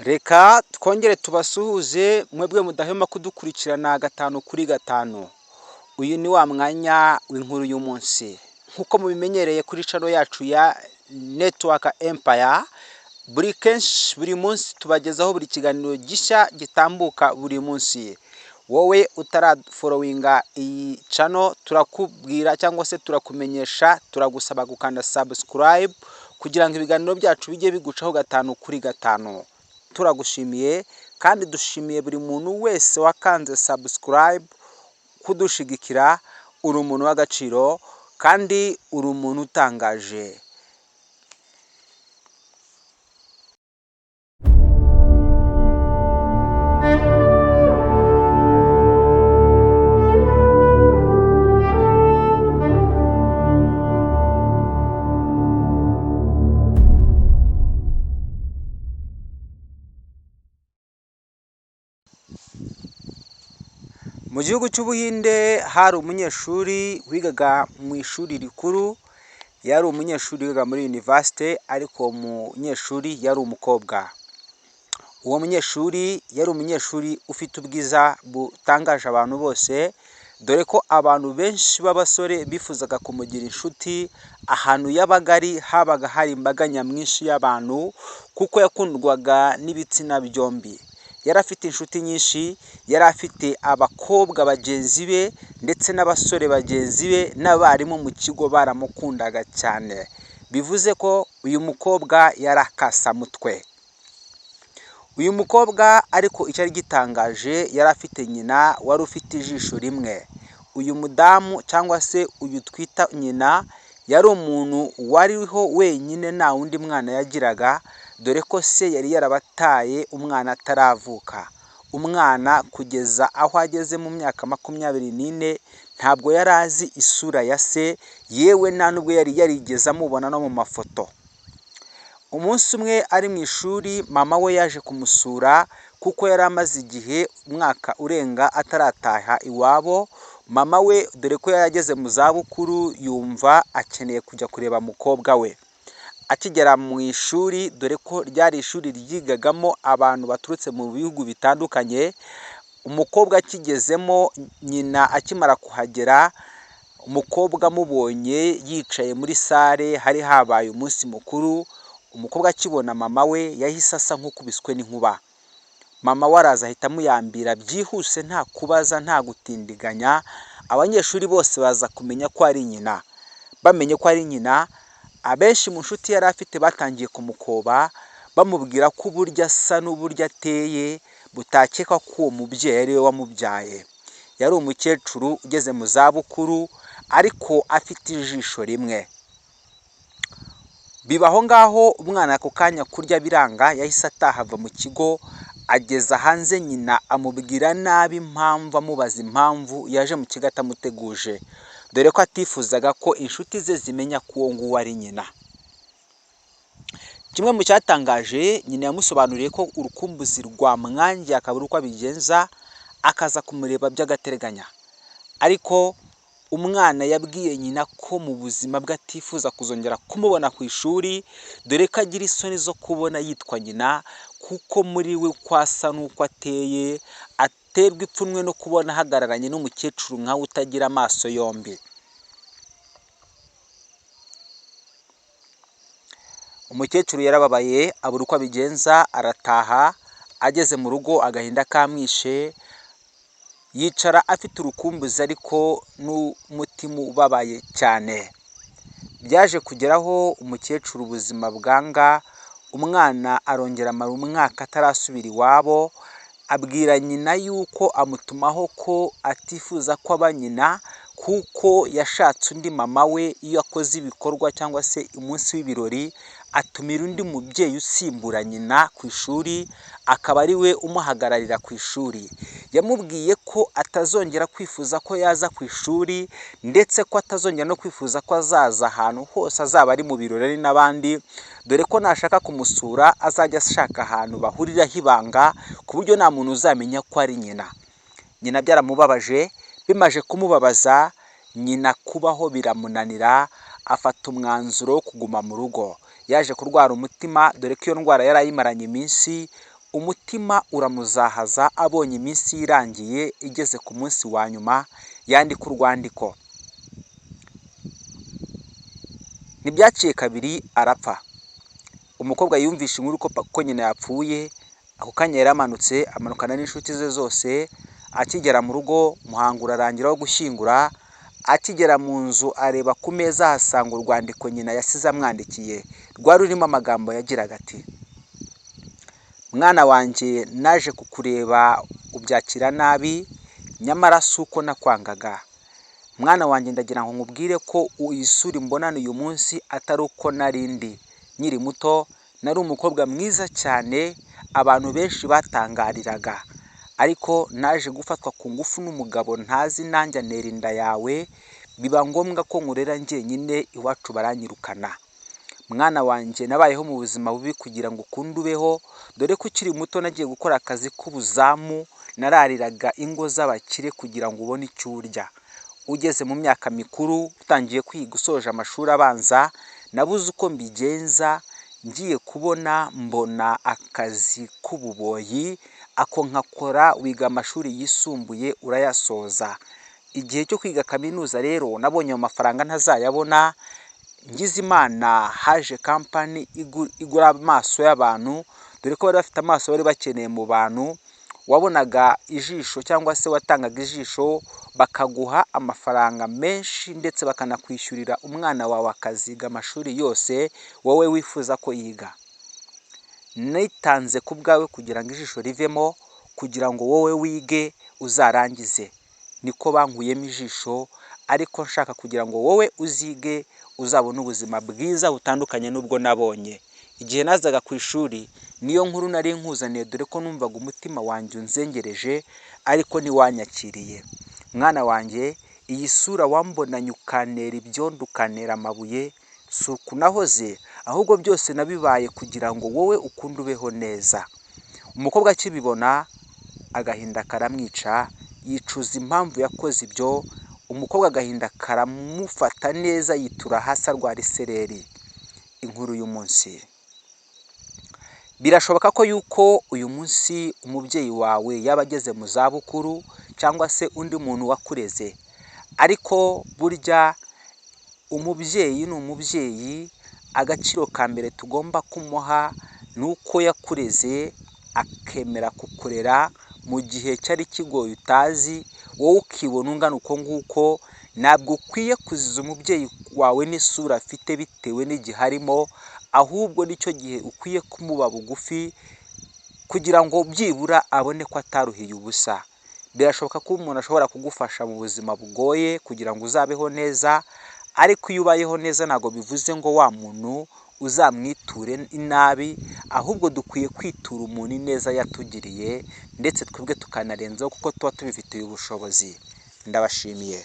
Reka twongere tubasuhuze mwebwe mudahwema kudukurikirana 5 kuri 5. Uyu ni wa mwanya w'inkuru y'umunsi. Nkuko mubimenyereye kuri channel yacu ya Network Empire, buri munsi tubagezaho buri kiganiro gishya gitambuka buri munsi. Wowe utarafollowinga iyi channel turakubwira cyangwa se turakumenyesha, turagusaba gukanda subscribe kugira ngo ibiganiro byacu bijye bigucaho 5 kuri 5. Turagushimiye kandi dushimiye buri muntu wese wakanze subscribe kudushigikira. Uri umuntu w'agaciro kandi uri umuntu utangaje. Mu gihugu cy'Ubuhinde hari umunyeshuri wigaga mu ishuri rikuru, yari umunyeshuri wigaga muri university, ariko umunyeshuri yari umukobwa. Uwo munyeshuri yari umunyeshuri ufite ubwiza butangaje abantu bose, dore ko abantu benshi b'abasore bifuzaga kumugira inshuti. Ahantu yabaga ari habaga hari imbaga nyamwinshi y'abantu kuko yakundwaga n'ibitsina byombi. Yari afite inshuti nyinshi, yari afite abakobwa bagenzi be ndetse n'abasore bagenzi be, n'abarimu mu kigo baramukundaga cyane. Bivuze ko uyu mukobwa yari akasamutwe. Uyu mukobwa ariko icyari gitangaje, yari afite nyina wari ufite ijisho rimwe. Uyu mudamu cyangwa se uyu twita nyina yari umuntu wariho wenyine, nta wundi mwana yagiraga, dore ko se yari yarabataye umwana ataravuka. Umwana kugeza aho ageze mu myaka 24 ntabwo yari azi isura ya se, yewe nta nubwo yari yarigeze amubona no mu mafoto. Umunsi umwe ari mu ishuri, mama we yaje kumusura kuko yari amaze igihe umwaka urenga atarataha iwabo. Mama we dore ko yarageze mu zabukuru, yumva akeneye kujya kureba mukobwa we. Akigera mu ishuri, dore ko ryari ishuri ryigagamo abantu baturutse mu bihugu bitandukanye, umukobwa akigezemo, nyina akimara kuhagera, umukobwa amubonye yicaye muri sale, hari habaye umunsi mukuru. Umukobwa akibona mama we yahise asa nk'ukubiswe n'inkuba. Mama we araza ahita amuyambira byihuse, nta kubaza nta gutindiganya. Abanyeshuri bose baza kumenya ko ari nyina. Bamenye ko ari nyina, abenshi mu nshuti yari afite batangiye kumukoba, bamubwira ko uburyo asa n'uburyo ateye butakeka ko uwo mubyeyi ari we wamubyaye. Yari umukecuru ugeze mu zabukuru ariko afite ijisho rimwe. Bibaho ngaho, umwana ako kanya kurya biranga, yahise ataha ava mu kigo. Ageza hanze, nyina amubwira nabi impamvu, amubaza impamvu yaje mu kigo atamuteguje, dore ko atifuzaga ko inshuti ze zimenya ko uwo nguwo ari nyina. Kimwe mu cyatangaje, nyina yamusobanuriye ko urukumbuzi rwamwangiye akabura uko abigenza, akaza kumureba by'agatereganya. Ariko umwana yabwiye nyina ko mu buzima bwe atifuza kuzongera kumubona ku ishuri, dore ko agira isoni zo kubona yitwa nyina, kuko muri we uko asa n'uko ateye aterwa ipfunwe no kubona ahagararanye n'umukecuru nkawe utagira amaso yombi. Umukecuru yarababaye abura uko abigenza, arataha. Ageze mu rugo agahinda kamwishe, yicara afite urukumbuzi ariko n'umutima ubabaye cyane. Byaje kugeraho umukecuru ubuzima bwanga, umwana arongera amara umwaka atarasubira iwabo. Abwira nyina yuko amutumaho ko atifuza ko aba nyina, kuko yashatse undi mama we. Iyo akoze ibikorwa cyangwa se umunsi w'ibirori, atumira undi mubyeyi usimbura nyina ku ishuri, akaba ari we umuhagararira ku ishuri. Yamubwiye ko atazongera kwifuza ko yaza ku ishuri, ndetse ko atazongera no kwifuza ko azaza ahantu hose azaba ari mu birori n'abandi, dore ko nashaka kumusura azajya ashaka ahantu bahuriraho ibanga, ku buryo nta muntu uzamenya ko ari nyina. Nyina byaramubabaje. Bimaje kumubabaza, nyina kubaho biramunanira, afata umwanzuro wo kuguma mu rugo. Yaje kurwara umutima, dore ko iyo ndwara yari ayimaranye iminsi. umutima uramuzahaza abonye iminsi irangiye igeze ku munsi wa nyuma yandika urwandiko. Ntibyaciye kabiri arapfa. Umukobwa yumvishe inkuru ko nyina yapfuye, ako kanya yaramanutse amanukana n'inshuti ze zose. Akigera mu rugo umuhango urarangira wo gushyingura. Akigera mu nzu areba ku meza ahasanga urwandiko nyina yasize amwandikiye, rwari rurimo amagambo yagiraga ati: "Mwana wanjye naje kukureba ubyakira nabi, nyamara si uko nakwangaga. Mwana wanjye ndagira ngo nkubwire ko iyi sura mbonana uyu munsi atari uko nari ndi. Nkiri muto nari umukobwa mwiza cyane abantu benshi batangariraga, ariko naje gufatwa ku ngufu n'umugabo ntazi nanjye antera inda yawe, biba ngombwa ko nkurera njyenyine, iwacu baranyirukana. Mwana wanjye nabayeho mu buzima bubi kugira ngo ukunde ubeho, dore ko ukiri muto nagiye gukora akazi k'ubuzamu, narariraga ingo z'abakire kugira ngo ubone icyo urya. Ugeze mu myaka mikuru utangiye kwiga usoje amashuri abanza, nabuze uko mbigenza, ngiye kubona mbona akazi k'ububoyi, ako nkakora. Wiga amashuri yisumbuye urayasoza. Igihe cyo kwiga kaminuza rero nabonye ayo mafaranga ntazayabona. Ngize Imana haje kampani igura amaso y'abantu, dore ko bari bafite amaso bari bakeneye mu bantu. Wabonaga ijisho cyangwa se watangaga ijisho bakaguha amafaranga menshi, ndetse bakanakwishyurira umwana wawe akaziga amashuri yose wowe wifuza ko yiga. Nitanze ku bwawe kugira ngo ijisho rivemo, kugira ngo wowe wige uzarangize. Niko bankuyemo ijisho, ariko nshaka kugira ngo wowe uzige uzabone ubuzima bwiza butandukanye n'ubwo nabonye. Igihe nazaga ku ishuri niyo nkuru nari nkuzaniye, dore ko numvaga umutima wanjye unzengereje, ariko ntiwanyakiriye. Mwana wanjye, iyi sura wambonanye ukantera ibyondo ukantera amabuye, si uku nahoze, ahubwo byose nabibaye kugira ngo wowe ukunde ubeho neza." Umukobwa akibibona agahinda karamwica, yicuza impamvu yakoze ibyo. Umukobwa agahinda karamufata neza, yitura hasi arwara isereri. Inkuru y'umunsi. Birashoboka ko yuko uyu munsi umubyeyi wawe yaba ageze mu zabukuru cyangwa se undi muntu wakureze, ariko burya umubyeyi ni umubyeyi. Agaciro ka mbere tugomba kumuha ni uko yakureze akemera kukurera mu gihe cyari kigoye utazi, wowe ukibona ungana uko nguko. Ntabwo ukwiye kuziza umubyeyi wawe n'isura afite bitewe n'igihe arimo, ahubwo nicyo gihe ukwiye kumuba bugufi kugira ngo byibura abone ko ataruhiye ubusa. Birashoboka ko umuntu ashobora kugufasha mu buzima bugoye kugira ngo uzabeho neza, ariko iyo ubayeho neza ntabwo bivuze ngo wa muntu uzamwiture inabi, ahubwo dukwiye kwitura umuntu ineza yatugiriye, ndetse twebwe tukanarenzaho kuko tuba tubifitiye ubushobozi. Ndabashimiye.